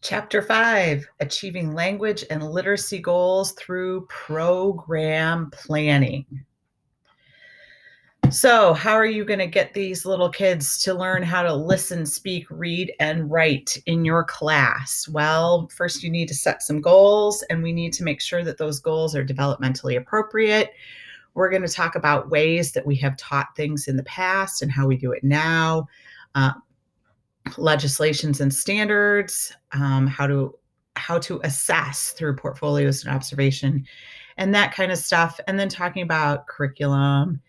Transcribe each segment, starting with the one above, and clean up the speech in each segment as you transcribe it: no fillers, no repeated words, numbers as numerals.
Chapter 5, Achieving Language and Literacy Goals Through Program Planning. So, how are you going to get these little kids to learn how to listen, speak, read, and write in your class? Well, first you need to set some goals, and we need to make sure that those goals are developmentally appropriate. We're going to talk about ways that we have taught things in the past and how we do it now, legislations and standards, how to assess through portfolios and observation, and that kind of stuff. And then talking about curriculum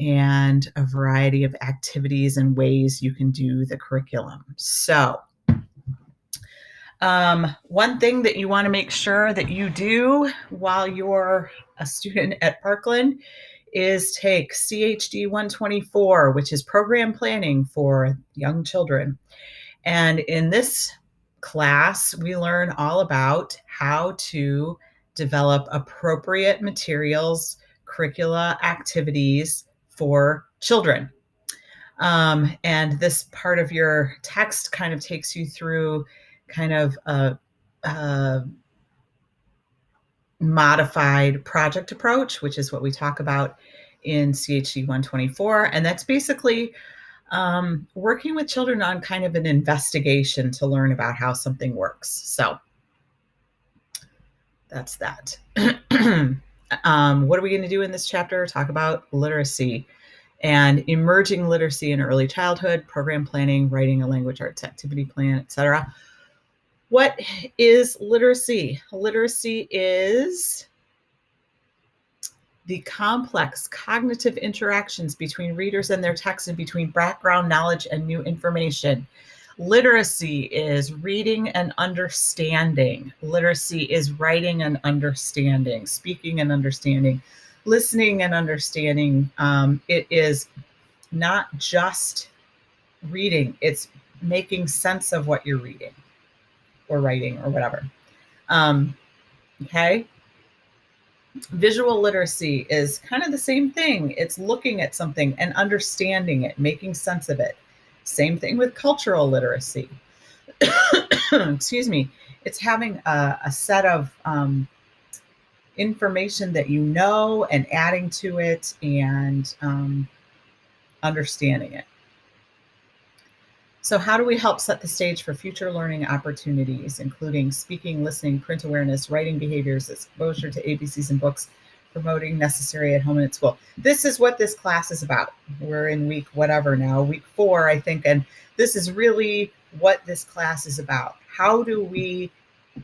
and a variety of activities and ways you can do the curriculum. So, one thing that you want to make sure that you do while you're a student at Parkland is take CHD 124, which is program planning for young children. And in this class, we learn all about how to develop appropriate materials, curricula, activities for children. And this part of your text kind of takes you through kind of a modified project approach, which is what we talk about in CHD 124. And that's basically working with children on kind of an investigation to learn about how something works. So that's that. What are we going to do in this chapter? Talk about literacy and emerging literacy in early childhood, program planning, writing a language arts activity plan, etc. What is literacy? Literacy is the complex cognitive interactions between readers and their text and between background knowledge and new information. Literacy is reading and understanding. Literacy is writing and understanding, speaking and understanding, listening and understanding. It is not just reading, it's making sense of what you're reading or writing or whatever. Okay. Visual literacy is kind of the same thing. It's looking at something and understanding it, making sense of it. Same thing with cultural literacy. Excuse me. It's having a set of information that you know and adding to it and understanding it. So how do we help set the stage for future learning opportunities, including speaking, listening, print awareness, writing behaviors, exposure to ABCs and books, promoting necessary at home and at school? This is what this class is about. We're in week whatever now, week 4, I think, and this is really what this class is about. How do we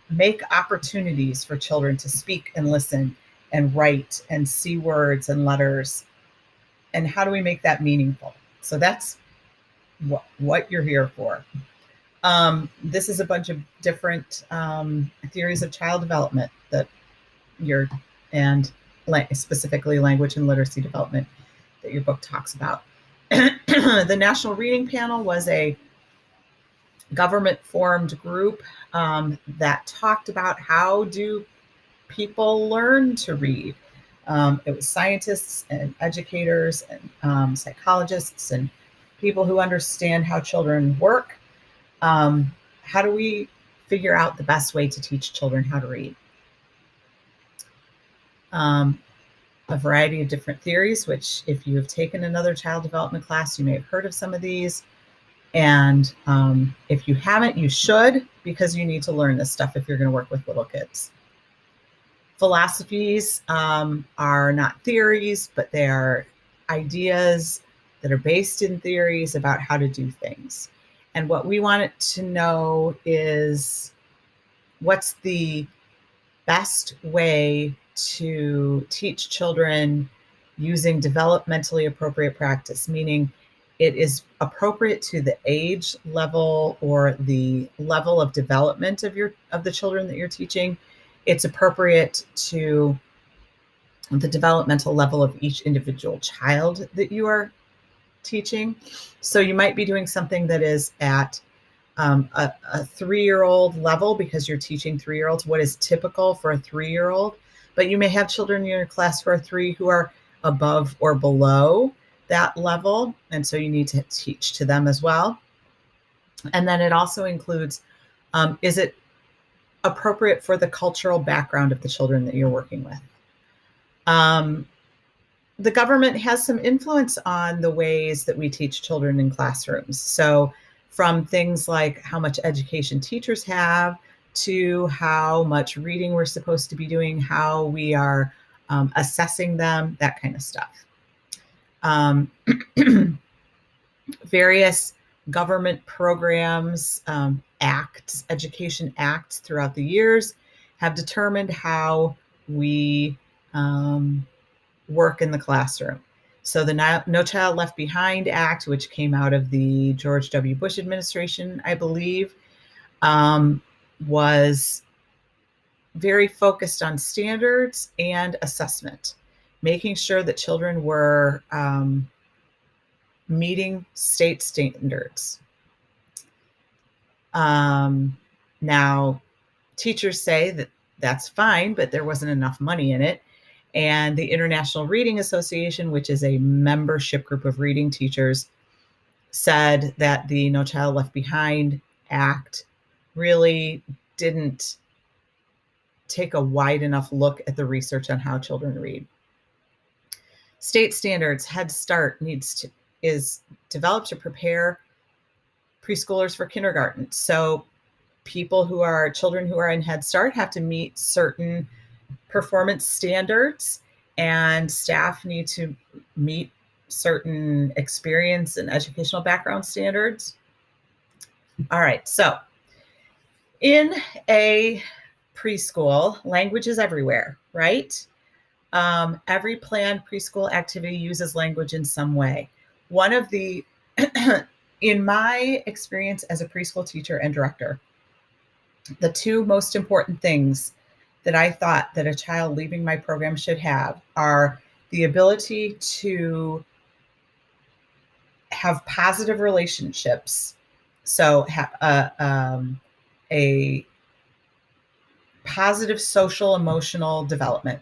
make opportunities for children to speak and listen and write and see words and letters? And how do we make that meaningful? So that's what you're here for. This is a bunch of different theories of child development that specifically language and literacy development that your book talks about. The National Reading Panel was a government-formed group that talked about how do people learn to read. It was scientists and educators and psychologists and people who understand how children work. How do we figure out the best way to teach children how to read? A variety of different theories, which if you have taken another child development class, you may have heard of some of these. And if you haven't, you should, because you need to learn this stuff if you're going to work with little kids. Philosophies are not theories, but they are ideas that are based in theories about how to do things. And what we want it to know is what's the best way to teach children using developmentally appropriate practice, meaning it is appropriate to the age level or the level of development of the children that you're teaching. It's appropriate to the developmental level of each individual child that you are teaching. So you might be doing something that is at a 3-year-old level because you're teaching 3-year-olds what is typical for a 3-year-old, but you may have children in your class who are 3 who are above or below that level, and so you need to teach to them as well. And then it also includes, is it appropriate for the cultural background of the children that you're working with. The government has some influence on the ways that we teach children in classrooms. So from things like how much education teachers have to how much reading we're supposed to be doing, how we are assessing them, that kind of stuff. Various government programs, acts, education acts throughout the years have determined how we work in the classroom. So the No Child Left Behind Act, which came out of the George W. Bush administration, I believe, was very focused on standards and assessment, making sure that children were meeting state standards. Now, teachers say that that's fine, but there wasn't enough money in it. And the International Reading Association, which is a membership group of reading teachers, said that the No Child Left Behind Act really didn't take a wide enough look at the research on how children read. State standards, Head Start is developed to prepare preschoolers for kindergarten. So children who are in Head Start have to meet certain performance standards, and staff need to meet certain experience and educational background standards. All right, so in a preschool, language is everywhere, right? Every planned preschool activity uses language in some way. One of the, in my experience as a preschool teacher and director, the two most important things that I thought that a child leaving my program should have are the ability to have positive relationships. So a positive social emotional development,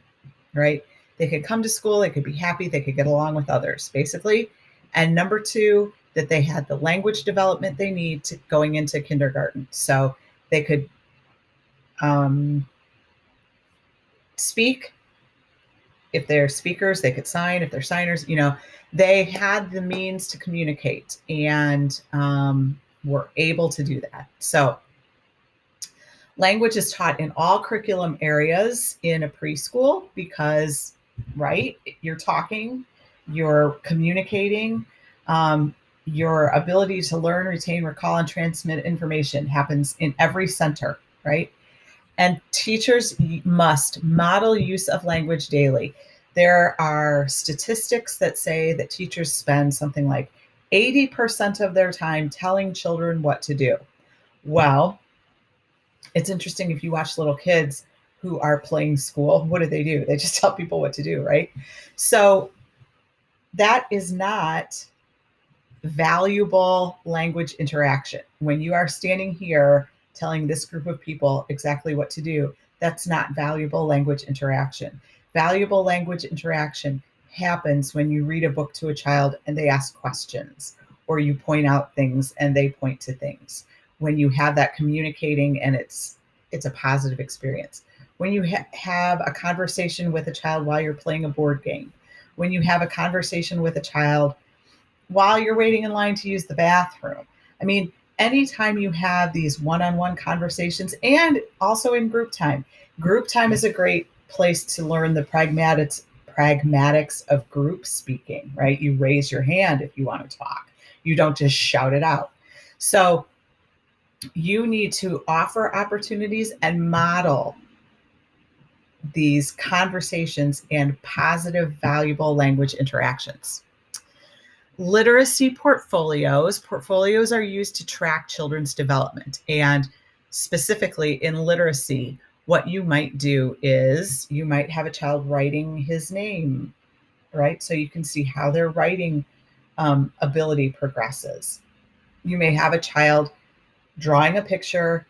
right? They could come to school, they could be happy, they could get along with others, basically. And number two, that they had the language development they need to going into kindergarten. So they could speak. If they're speakers, they could sign. If they're signers, they had the means to communicate and were able to do that. So language is taught in all curriculum areas in a preschool because, right, you're talking, you're communicating, your ability to learn, retain, recall, and transmit information happens in every center, right? And teachers must model use of language daily. There are statistics that say that teachers spend something like 80% of their time telling children what to do. Well, it's interesting if you watch little kids who are playing school, what do? They just tell people what to do, right? So that is not valuable language interaction. When you are standing here telling this group of people exactly what to do, that's not valuable language interaction. Valuable language interaction happens when you read a book to a child and they ask questions, or you point out things and they point to things. When you have that communicating and it's a positive experience. When you have a conversation with a child while you're playing a board game. When you have a conversation with a child while you're waiting in line to use the bathroom. I mean, anytime you have these one-on-one conversations, and also in group time is a great place to learn the pragmatics of group speaking, right? You raise your hand if you want to talk. You don't just shout it out. So you need to offer opportunities and model these conversations and positive, valuable language interactions. Literacy portfolios. Portfolios are used to track children's development. And specifically in literacy, what you might do is you might have a child writing his name, right? So you can see how their writing ability progresses. You may have a child drawing a picture,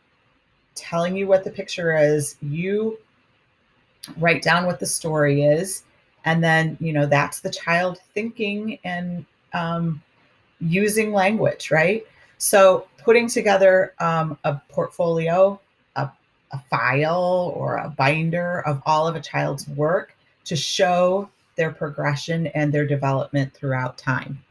telling you what the picture is. You write down what the story is. And then, that's the child thinking and using language, right? So putting together a portfolio, a file or a binder of all of a child's work to show their progression and their development throughout time.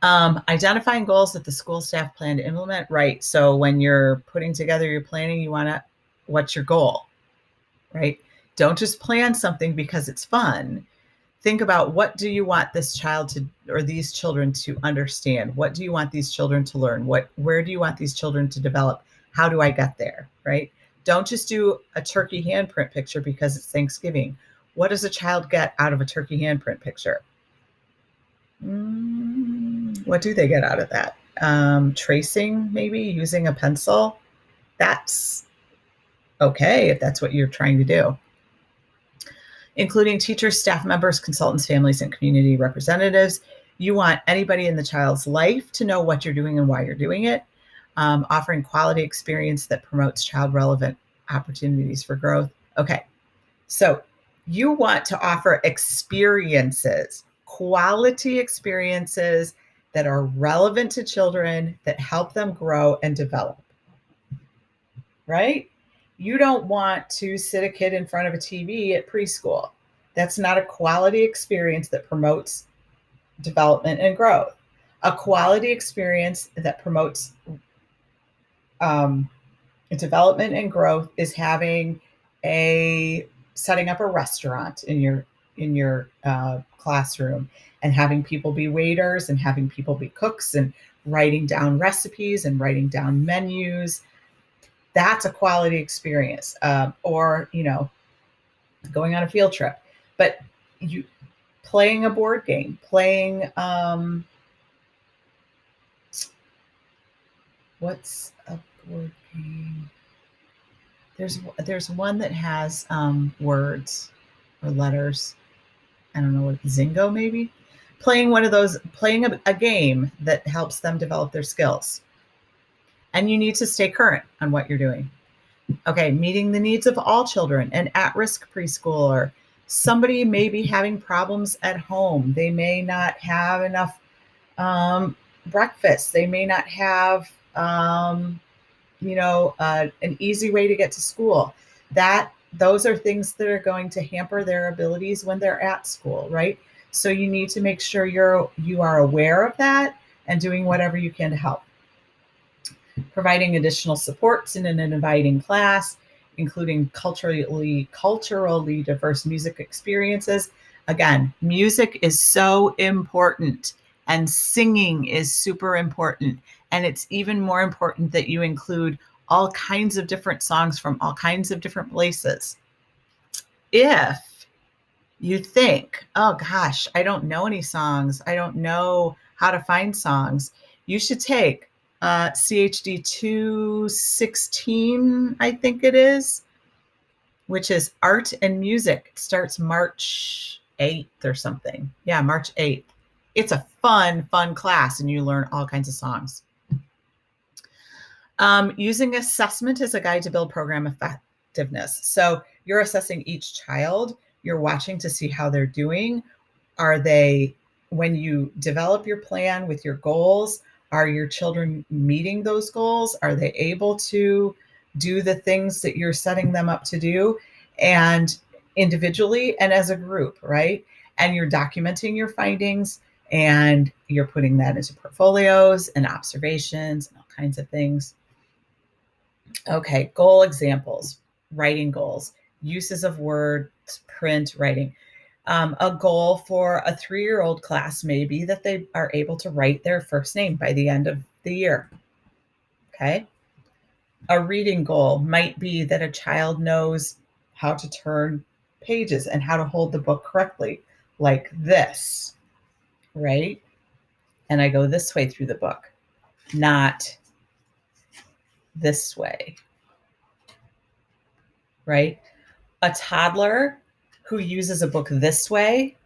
Identifying goals that the school staff plan to implement, right? So when you're putting together your planning, you want to, what's your goal, right? Don't just plan something because it's fun. Think about, what do you want this child to, or these children to understand? What do you want these children to learn? Where do you want these children to develop? How do I get there, right? Don't just do a turkey handprint picture because it's Thanksgiving. What does a child get out of a turkey handprint picture? What do they get out of that? Tracing, maybe using a pencil. That's okay if that's what you're trying to do. Including teachers, staff members, consultants, families, and community representatives. You want anybody in the child's life to know what you're doing and why you're doing it. Offering quality experience that promotes child relevant opportunities for growth. Okay, so you want to offer experiences, quality experiences that are relevant to children, that help them grow and develop, right? You don't want to sit a kid in front of a TV at preschool. That's not a quality experience that promotes development and growth. A quality experience that promotes development and growth is setting up a restaurant in your classroom, and having people be waiters and having people be cooks and writing down recipes and writing down menus. That's a quality experience. Or going on a field trip. But you playing a board game, playing what's a board game? There's one that has words or letters. I don't know what, Zingo maybe? Playing one of those, playing a game that helps them develop their skills. And you need to stay current on what you're doing. Okay, meeting the needs of all children. An at-risk preschooler, somebody may be having problems at home. They may not have enough breakfast. They may not have an easy way to get to school. Those are things that are going to hamper their abilities when they're at school, right? So you need to make sure you are aware of that and doing whatever you can to help. Providing additional supports in an inviting class, including culturally diverse music experiences. Again, music is so important, and singing is super important. And it's even more important that you include all kinds of different songs from all kinds of different places. If you think, oh gosh, I don't know any songs, I don't know how to find songs, you should take CHD 216, I think it is, which is art and music. It starts March 8th or something. Yeah, March 8th. It's a fun class, and you learn all kinds of songs. Using assessment as a guide to build program effectiveness. So you're assessing each child. You're watching to see how they're doing. When you develop your plan with your goals, are your children meeting those goals? Are they able to do the things that you're setting them up to do, and individually and as a group, right? And you're documenting your findings, and you're putting that into portfolios and observations and all kinds of things. Okay, goal examples, writing goals, uses of words, print, writing. A goal for a 3-year-old class may be that they are able to write their first name by the end of the year. Okay. A reading goal might be that a child knows how to turn pages and how to hold the book correctly, like this, right? And I go this way through the book, not this way, right? A toddler who uses a book this way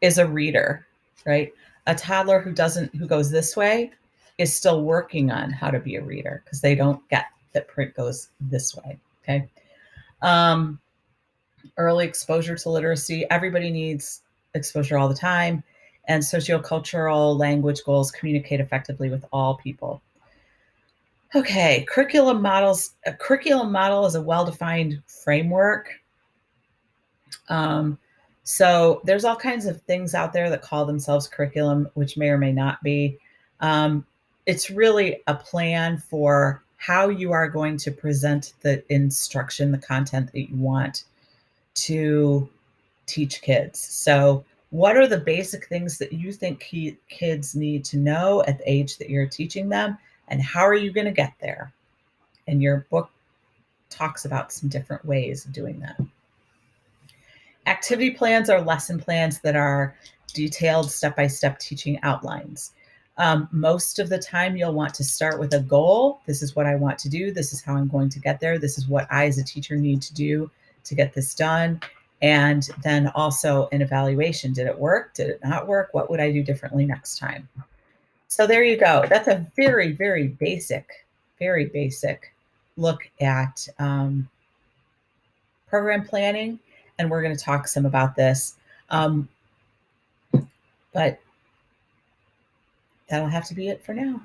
is a reader, right? A toddler who goes this way is still working on how to be a reader, because they don't get that print goes this way. Okay. Early exposure to literacy. Everybody needs exposure all the time. And sociocultural language goals communicate effectively with all people. Okay, curriculum models. A curriculum model is a well-defined framework. Um, so there's all kinds of things out there that call themselves curriculum, which may or may not be. Um, it's really a plan for how you are going to present the instruction, the content that you want to teach kids. So, what are the basic things that you think kids need to know at the age that you're teaching them, and how are you going to get there? And your book talks about some different ways of doing that. Activity plans are lesson plans that are detailed step by step teaching outlines. Most of the time, you'll want to start with a goal. This is what I want to do. This is how I'm going to get there. This is what I, as a teacher, need to do to get this done. And then also an evaluation. Did it work? Did it not work? What would I do differently next time? So there you go. That's a very, very basic look at program planning, and we're going to talk some about this. Um, but that'll have to be it for now.